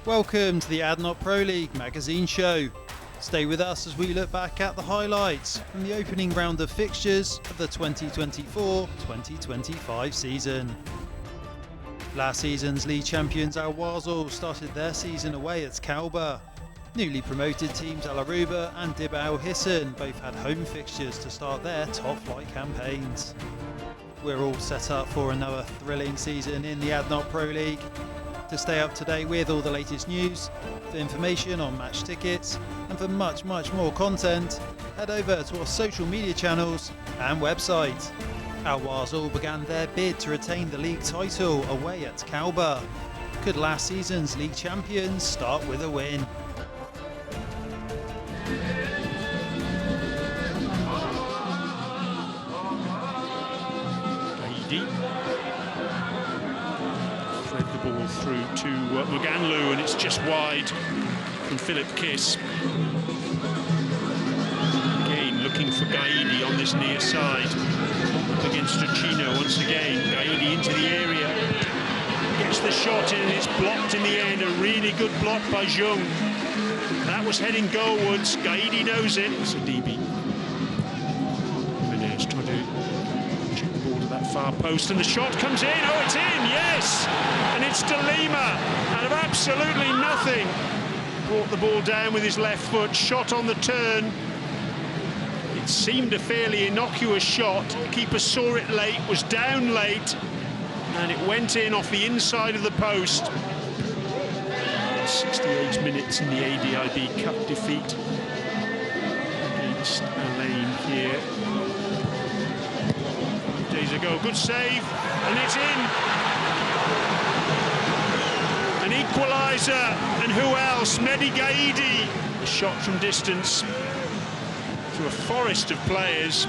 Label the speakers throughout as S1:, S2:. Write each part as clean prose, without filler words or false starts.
S1: Welcome to the ADNOC Pro League magazine show. Stay with us as we look back at the highlights from the opening round of fixtures of the 2024-2025 season. Last season's league champions Al Wasl started their season away at Kalba. Newly promoted teams Al Aruba and Dibba Al Hissan both had home fixtures to start their top flight campaigns. We're all set up for another thrilling season in the ADNOC Pro League. To stay up to date with all the latest news, for information on match tickets, and for much more content, head over to our social media channels and website. Al Wasl began their bid to retain the league title away at Kalba. Could last season's league champions start with a win?
S2: Thread the ball through to Muganlu, and it's just wide from Philip Kiss. Again, looking for Gaidi on this near side. Up against Strachino once again. Gaidi into the area. Gets the shot in, and it's blocked in the end. A really good block by Jung. That was heading goalwards. Gaidi knows it. It's a DB. Menez trying to chip the ball to that far post, and the shot comes in. Oh, it's in, yes! And it's Delima, out of absolutely nothing. Brought the ball down with his left foot, shot on the turn. It seemed a fairly innocuous shot. The keeper saw it late, was down late, and it went in off the inside of the post. 68 minutes in the ADIB Cup defeat against Alain here. Days ago, good save, and it's in. An equaliser, and who else? Mehdi Gaidi. A shot from distance through a forest of players.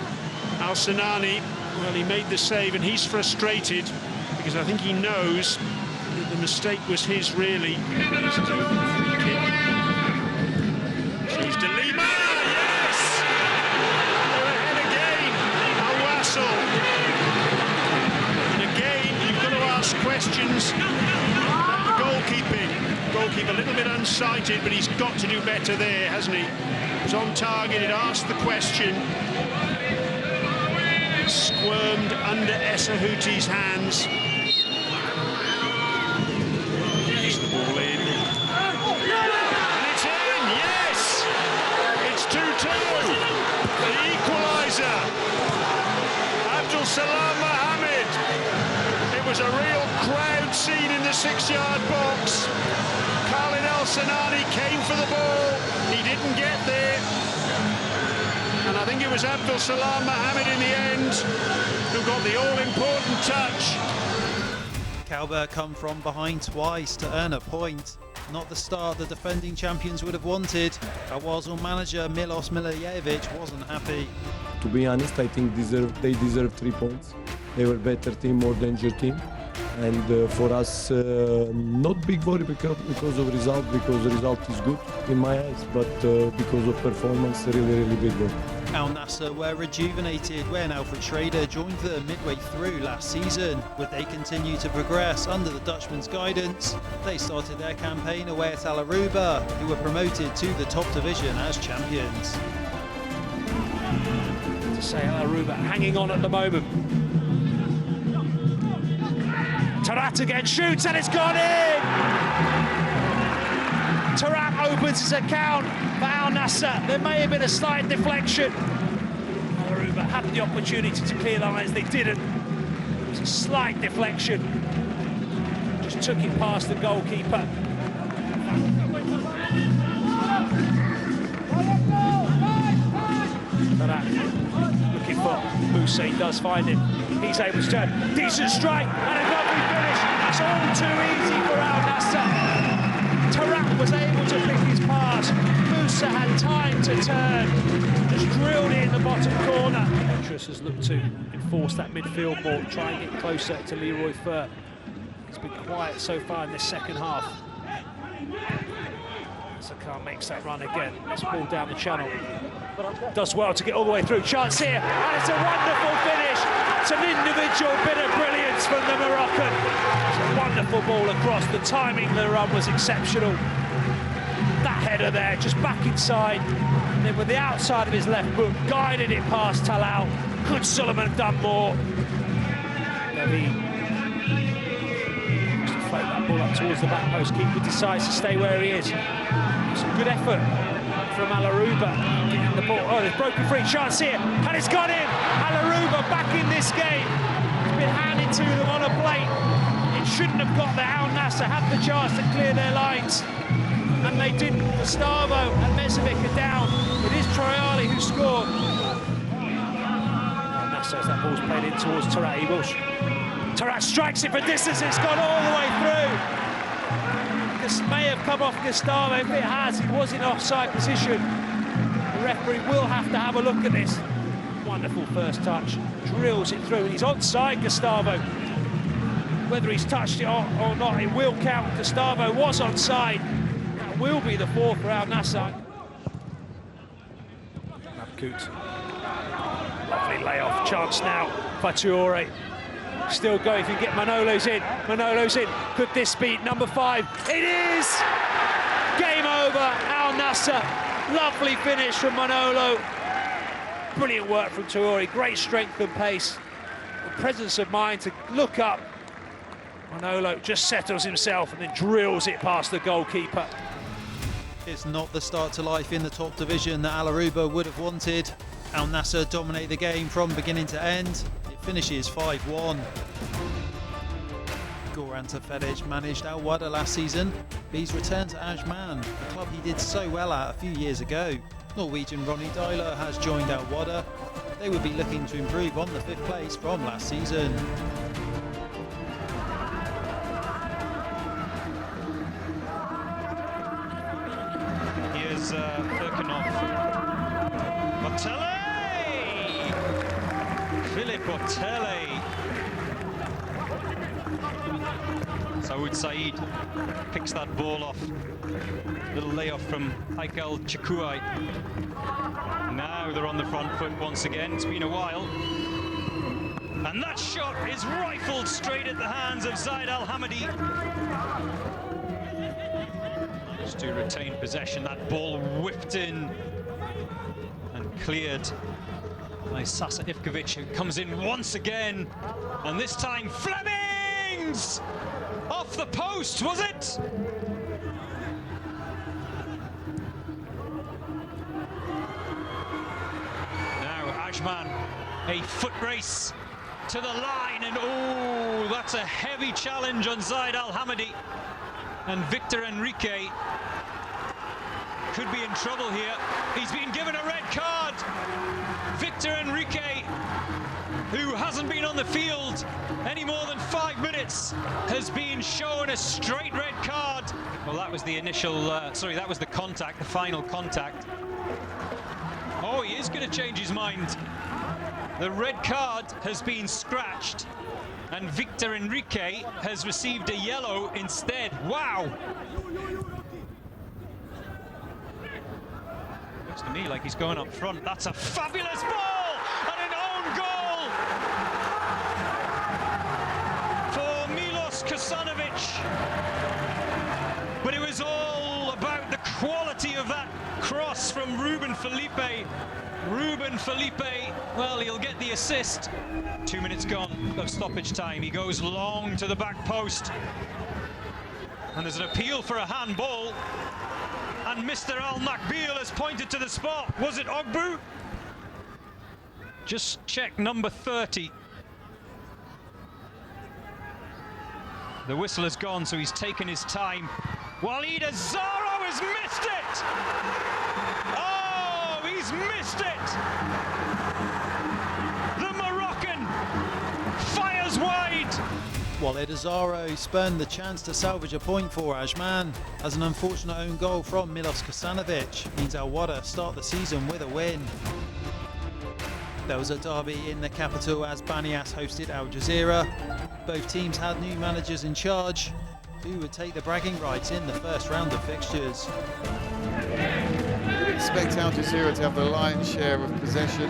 S2: Al Sanani, well, he made the save, and he's frustrated because I think he knows that the mistake was his, really. He's Delima, yes! They're ahead again, Al Wasl. And again, you've got to ask questions at the goalkeeping. Goalkeeper a little bit unsighted, but he's got to do better there, hasn't he? He was on target, he'd asked the question. Squirmed under Essahouti's hands. Gets the ball in. And it's in, yes! It's 2-2. The equaliser. Abdul Salam Mohammed. It was a real crowd scene in the 6-yard box. Khalid El Sanani came for the ball. He didn't get there. And I think it was Abdul Salam Mohammed in the end who got the all-important touch.
S1: Kalba come from behind twice to earn a point. Not the start the defending champions would have wanted. Al Wasl manager Milos Milijevic wasn't happy.
S3: To be honest, I think they deserve 3 points. They were a better team, more dangerous team. And for us, not big worry because of result, because the result is good in my eyes, but because of performance, really big worry.
S1: Al Nassr were rejuvenated when Alfred Schrader joined them midway through last season. Would they continue to progress under the Dutchman's guidance? They started their campaign away at Al Aruba, who were promoted to the top division as champions.
S4: To say Al Aruba hanging on at the moment. Tarat again shoots, and it's gone in! Tarat opens his account for Al Nassr. There may have been a slight deflection. Al Aruba had the opportunity to clear lines, they didn't. It was a slight deflection. Just took it past the goalkeeper. Tarat looking for Moussa, he does find him. He's able to turn. Decent strike and a lovely finish. It's all too easy for Al Nassr. Tarat was able to pick his pass. Moussa had time to turn. Just drilled it in the bottom corner. Petrus has looked to enforce that midfield ball, try and get closer to Leroy Fer. It's been quiet so far in this second half. Sakar makes that run again. Let's ball down the channel. Does well to get all the way through. Chance here, and it's a wonderful finish. It's an individual bit of brilliance chance from the Moroccan. It's a wonderful ball across. The timing of the run was exceptional. That header there, just back inside, and then with the outside of his left foot, guided it past Talal. Could Suleiman have done more? Levy wants to float that ball up towards the back post. Keeper decides to stay where he is. Some good effort from Alarouba. Getting the ball. Oh, there's broken free. Chance here, and it's gone in. Alarouba back in this game. It's been handed to them on a plate. It shouldn't have got there. Al Nassr had the chance to clear their lines, and they didn't. Gustavo and Mezovic are down. It is Troyali who scored. Al Nassr, as that ball's played in towards Tarat. He will. Tarat strikes it for distance. It's gone all the way through. This may have come off Gustavo. If it has, he was in offside position. The referee will have to have a look at this. Wonderful first touch. Drills it through. He's onside, Gustavo. Whether he's touched it or not, it will count. Gustavo was onside. That will be the fourth for Al Nassr. Abkout. Lovely layoff. Chance now. Fatuore. Still going. If you can get Manolo's in. Manolo's in. Could this be number 5? It is! Game over. Al Nassr. Lovely finish from Manolo. Brilliant work from Traore. Great strength and pace. The presence of mind to look up. Manolo just settles himself and then drills it past the goalkeeper.
S1: It's not the start to life in the top division that Alarouba would have wanted. Al Nassr dominate the game from beginning to end. It finishes 5-1. Goran Teferic managed Al Wahda last season, but he's returned to Ajman, a club he did so well at a few years ago. Norwegian Ronny Deila has joined Al Wahda. They would be looking to improve on the 5th place from last season.
S2: Here's Birkenhoff. Botelli! Philippe Botelli. Saoud Said picks that ball off. Little layoff from Haikal Chakouai. Now they're on the front foot once again. It's been a while. And that shot is rifled straight at the hands of Zaid Al Hamadi. Just to retain possession, that ball whipped in and cleared by Sasa Ivkovic, who comes in once again, and this time Flemings! Off the post, was it? Now Ajman, a foot race to the line, and oh, that's a heavy challenge on Zaid Al Hamadi. And Victor Enrique could be in trouble here. He's been given a red card. Victor Enrique, who hasn't been on the field any more than 5 minutes, has been shown a straight red card. Well, that was the initial, that was the contact, the final contact. Oh, he is going to change his mind. The red card has been scratched, and Victor Enrique has received a yellow instead. Wow! Looks to me like he's going up front. That's a fabulous ball and an own goal for Milos Kasanovic. But it was all about the quality of that cross from Ruben Felipe. Ruben Felipe, well, he'll get the assist. 2 minutes gone of stoppage time. He goes long to the back post. And there's an appeal for a handball. And Mr. Al Nakbil has pointed to the spot. Was it Ogbu? Just check number 30. The whistle has gone, so he's taken his time. Walid Azaro has missed it! Oh, he's missed it! The Moroccan fires wide!
S1: Walid Azaro spurned the chance to salvage a point for Ajman, as an unfortunate own goal from Milos Kasanovic means Al Wahda start the season with a win. There was a derby in the capital as Banias hosted Al Jazeera. Both teams had new managers in charge, who would take the bragging rights in the first round of fixtures.
S5: We'd expect Al Jazeera to have the lion's share of possession.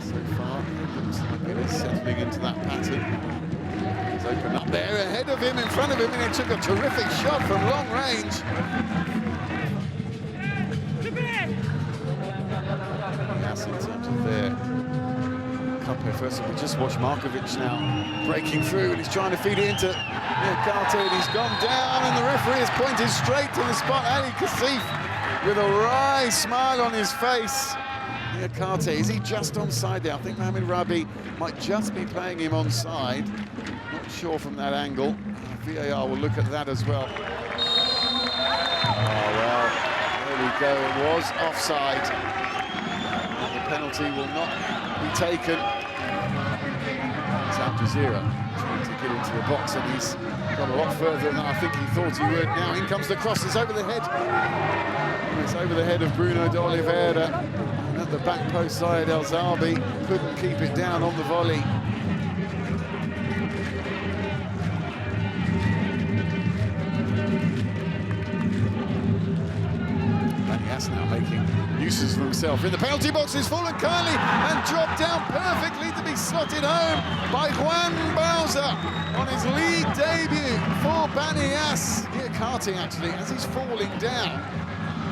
S5: So far, it looks like it is settling into that pattern. He's open up there ahead of him, in front of him, and he took a terrific shot from long range. Yes, in terms of their Cup first, we just watched Markovic now breaking through, and he's trying to feed it into Niakate, and he's gone down, and the referee has pointed straight to the spot. Ali Kasif with a wry smile on his face. Niakate, is he just onside there? I think Mohamed Rabi might just be playing him onside. Not sure from that angle. VAR will look at that as well. Oh, well, there we go. It was offside. And the penalty will not be taken. It's Al Jazeera trying to get into the box, and he's gone a lot further than I think he thought he would. Now in comes the cross. It's over the head. It's over the head of Bruno de Oliveira. And at the back post side, El Zarbi couldn't keep it down on the volley. Now making uses of himself in the penalty box. He's fallen kindly and dropped down perfectly to be slotted home by Juan Bauza on his league debut for Banias. Niakate, actually, as he's falling down,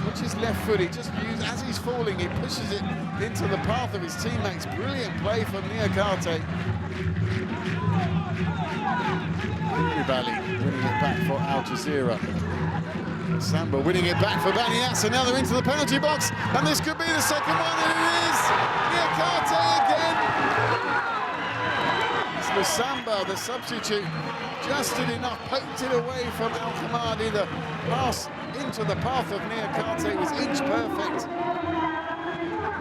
S5: watch his left foot, he just used, as he's falling, he pushes it into the path of his teammates. Brilliant play from Niakate. Koulibaly winning it back for Al Jazeera. Samba winning it back for Banias, and now they're into the penalty box, and this could be the second one, and it is! Niakate again! It's Samba, the substitute, just did enough, poked it away from Al Khamadi. The pass into the path of Niakate was inch perfect.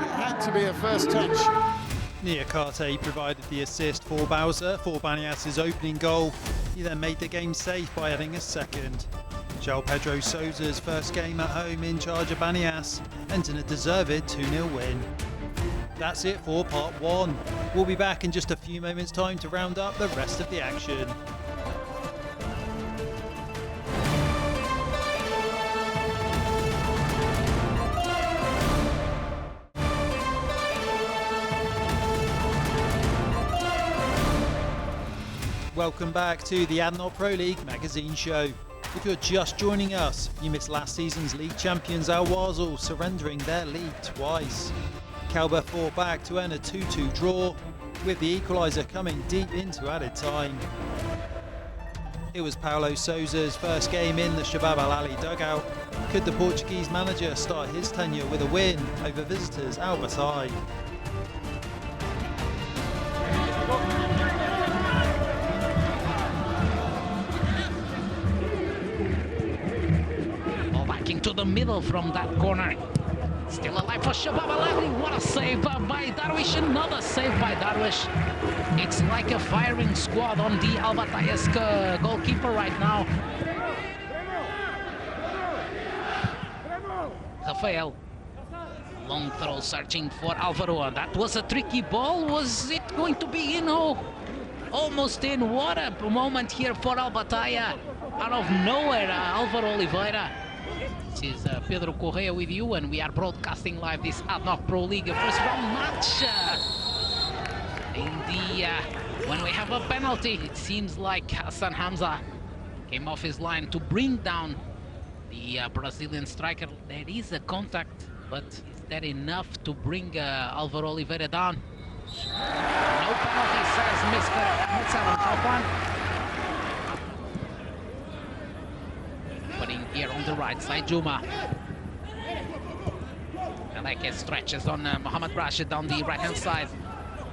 S5: It had to be a first touch.
S1: Niakate provided the assist for Bauza for Banias' opening goal. He then made the game safe by adding a second. João Pedro Sousa's first game at home in charge of Banias ends in a deserved 2-0 win. That's it for part 1. We'll be back in just a few moments' time to round up the rest of the action. Welcome back to the ADNOC Pro League magazine show. If you're just joining us, you missed last season's league champions Al Wasl surrendering their league twice. Kalba fought back to earn a 2-2 draw, with the equaliser coming deep into added time. It was Paulo Sousa's first game in the Shabab Al Ali dugout. Could the Portuguese manager start his tenure with a win over visitors Al Batai?
S6: To the middle from that corner. Still alive for Shabab Al Ali. What a save by Darwish. Another save by Darwish. It's like a firing squad on the Al Batai-esque goalkeeper right now. Rafael. Long throw searching for Alvaro. That was a tricky ball. Was it going to be in? Oh, almost in. What a moment here for Al Batai. Out of nowhere, Álvaro Oliveira. This is Pedro Correa with you, and we are broadcasting live this ADNOC Pro League first round match. When we have a penalty, it seems like Hassan Hamza came off his line to bring down the Brazilian striker. There is a contact, but is that enough to bring Álvaro Oliveira down? No penalty, says Mr. Marcelo Calpan. Putting here on the right side, Juma. Aleke stretches on Mohamed Rashid down the right-hand side.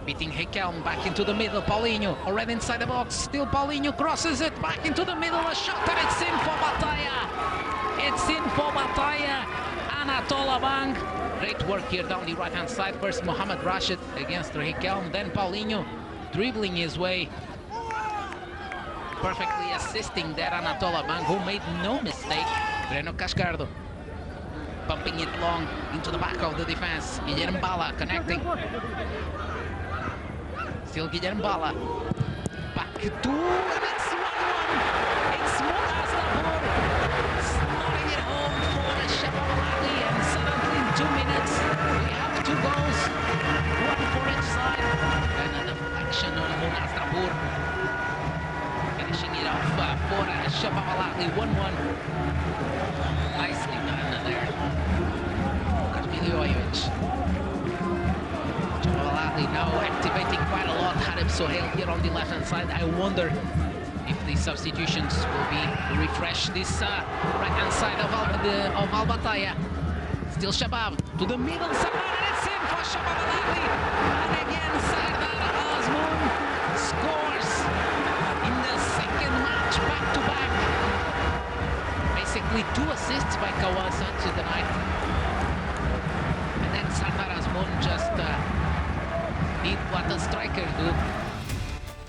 S6: Beating Riquelme back into the middle. Paulinho already inside the box. Still Paulinho crosses it back into the middle. A shot, and it's in for Batalha. It's in for Batalha. Anatola Bang. Great work here down the right-hand side. First Mohamed Rashid against Riquelme. Then Paulinho dribbling his way. Perfectly assisting there Anatola Bang, who made no mistake. Breno Cascardo bumping it long into the back of the defense. Guilherme Bala connecting. Still Guilherme Bala. Back to, and it's 1-1. It's Muaz Labor slotting it home for Shabab Al Ali, and suddenly in 2 minutes we have 2 goals, 1 for each side, and a deflection Nicely done there. Karmiljovic. Jabalali now activating quite a lot. Harib Sohail here on the left-hand side. I wonder if the substitutions will be refresh this right-hand side of Al Bataya. Still Shabab to the middle. Sardar, and it's in for Shabab Al-Ahli. And again, Sardar Azmoun scores in the second match back-to-back. Basically 2 assists by Kawasa tonight. And then Sardar Azmoun just did what a striker do.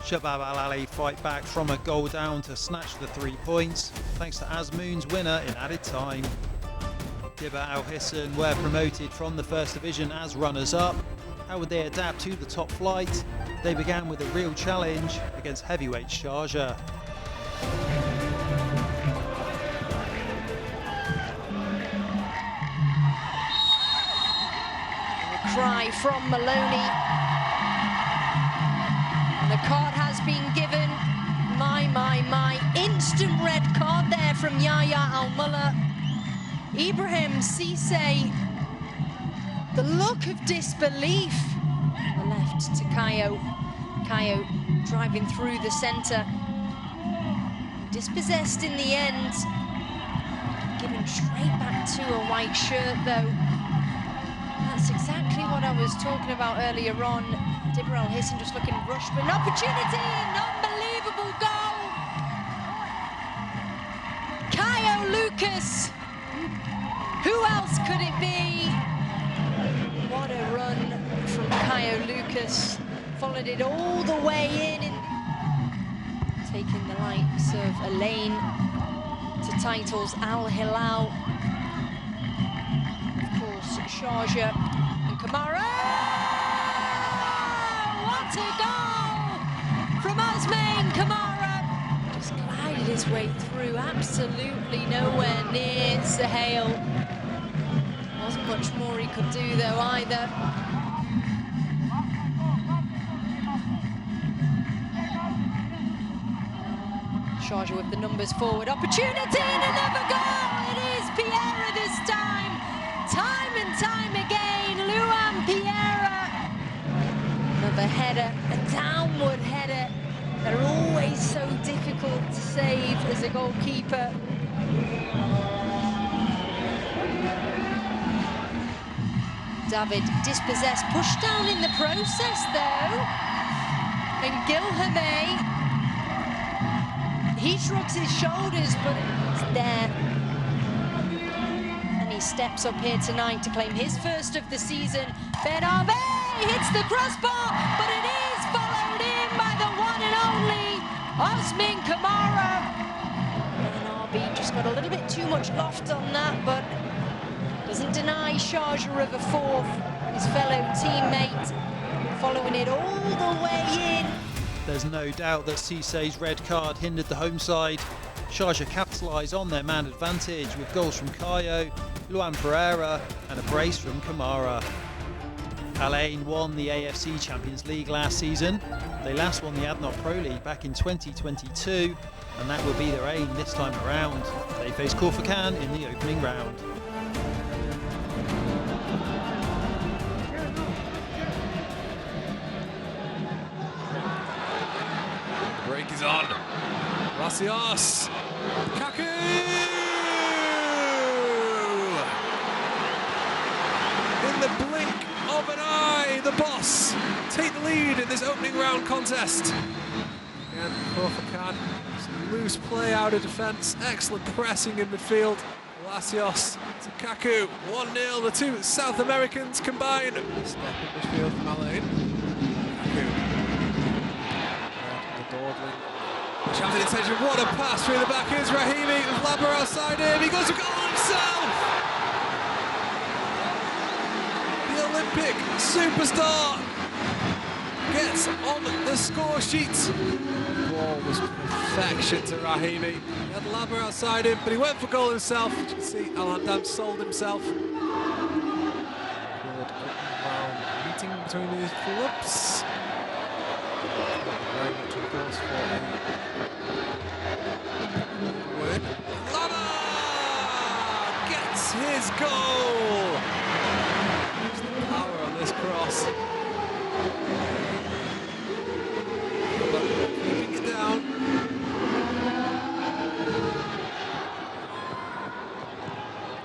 S1: Shabab Al-Ahli fight back from a goal down to snatch the 3 points, thanks to Azmoun's winner in added time. Dibba Al Hissan were promoted from the First Division as runners-up. How would they adapt to the top flight? They began with a real challenge against heavyweight Sharjah.
S7: A cry from Maloney. And the card has been given. My. Instant red card there from Yahya Al-Mullah. Ibrahim Cisse. The look of disbelief. On the left to Kayo. Kayo driving through the centre. Dispossessed in the end. Given straight back to a white shirt though. That's exactly what I was talking about earlier on. Dibba Al Hissan just looking rushed, but an opportunity, an unbelievable goal. Kayo Lucas. Who else could it be? What a run from Kayo Lucas. Followed it all the way in and taking the likes of Elaine to titles. Al Hilal. Of course, Sharjah and Kamara. What a goal from Osman Kamara. Just glided his way through, absolutely nowhere near Sohail. Wasn't much more he could do though either. Sharjah with the numbers forward. Opportunity and another goal! It is Piera this time. Time and time again, Luan Piera. Another header, a downward header. They're always so difficult to save as a goalkeeper. David dispossessed, pushed down in the process though. And Gilhamay, he shrugs his shoulders, but it's there. And he steps up here tonight to claim his first of the season. Benave hits the crossbar, but it is followed in by the one and only Osman Kamara. And RB just got a little bit too much loft on that, but doesn't deny Sharjah of a fourth. His fellow teammate following it all the way in.
S1: There's no doubt that Cisse's red card hindered the home side. Sharjah capitalise on their man advantage with goals from Kayo, Luan Pereira and a brace from Kamara. Al Ain won the AFC Champions League last season. They last won the ADNOC Pro League back in 2022, and that will be their aim this time around. They face Corfacan in the opening round.
S8: Break is on. Rasios. Kaku! In the blink of an eye, the boss take the lead in this opening round contest. Again, Corfacan, some loose play out of defence, excellent pressing in midfield. Rasios to Kaku, 1-0, the two South Americans combine. Step in midfield from Alain. Kaku. Shouting attention, what a pass through the back. Here's Rahimi with Labber outside him. He goes to goal himself. The Olympic superstar gets on the score sheet. The ball was perfection to Rahimi. He had Labber outside him, but he went for goal himself. As you can see, Al Hamdam sold himself. Good meeting between these clubs. Very much, of course, for win. Lama! It's his goal! There's the power on this cross. But keeping it down.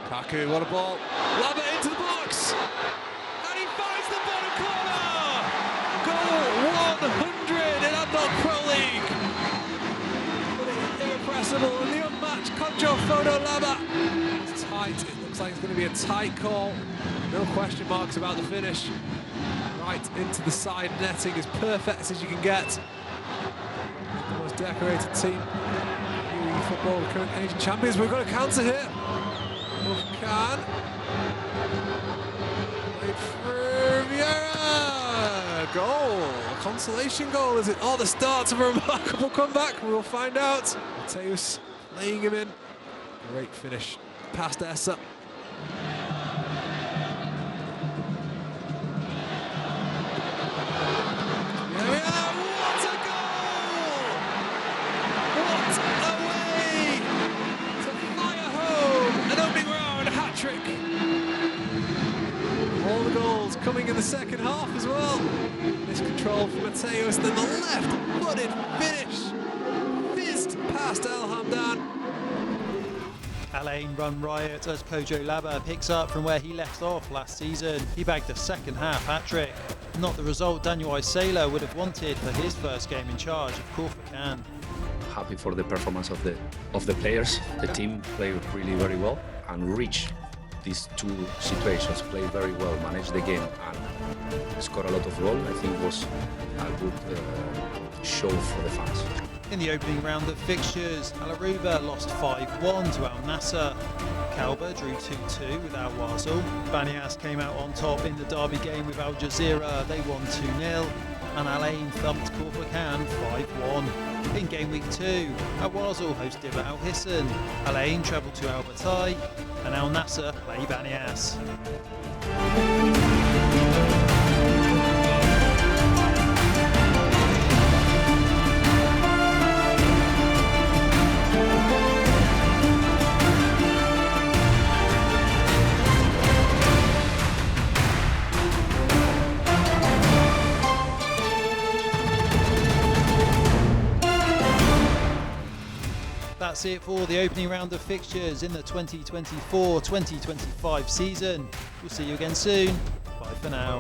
S8: Kaku, what a ball. Lava into the box! And he finds the bottom corner! Goal 100 in Adult Pro League! But it's irrepressible, and the unmatched Conjo Photo Lava. It's tight, it looks like it's going to be a tight call. No question marks about the finish. Right into the side netting, as perfect as you can get. The most decorated team in UAE football, the current Asian champions. We've got a counter here. Khan. Played through Vieira. Goal. A consolation goal, is it? Oh, the start of a remarkable comeback. We'll find out. Mateus laying him in. Great finish. Past Essa. There we are. What a goal! What a way to fire home an opening round hat-trick. All the goals coming in the second half as well. Miscontrol from Mateus, then the left-footed finish. Fizzed past El Hamdan.
S1: Alain run riot as Kojo Laba picks up from where he left off last season. He bagged a second half hat-trick. Not the result Daniel Isela would have wanted for his first game in charge of Corfa.
S9: Happy for the performance of the players. The team played really very well and reached these two situations, played very well, managed the game and scored a lot of goals. I think it was a good show for the fans.
S1: In the opening round of fixtures, Al Aruba lost 5-1 to Al Nassr. Kalba drew 2-2 with Al Wasl. Banias came out on top in the derby game with Al Jazeera. They won 2-0. And Alain thumped Corfa 5-1. In game week 2, Al Wasl host Dibba Al Hissan. Alain travelled to Al Batai and Al Nassr play Banias. That's it for the opening round of fixtures in the 2024-2025 season. We'll see you again soon. Bye for now.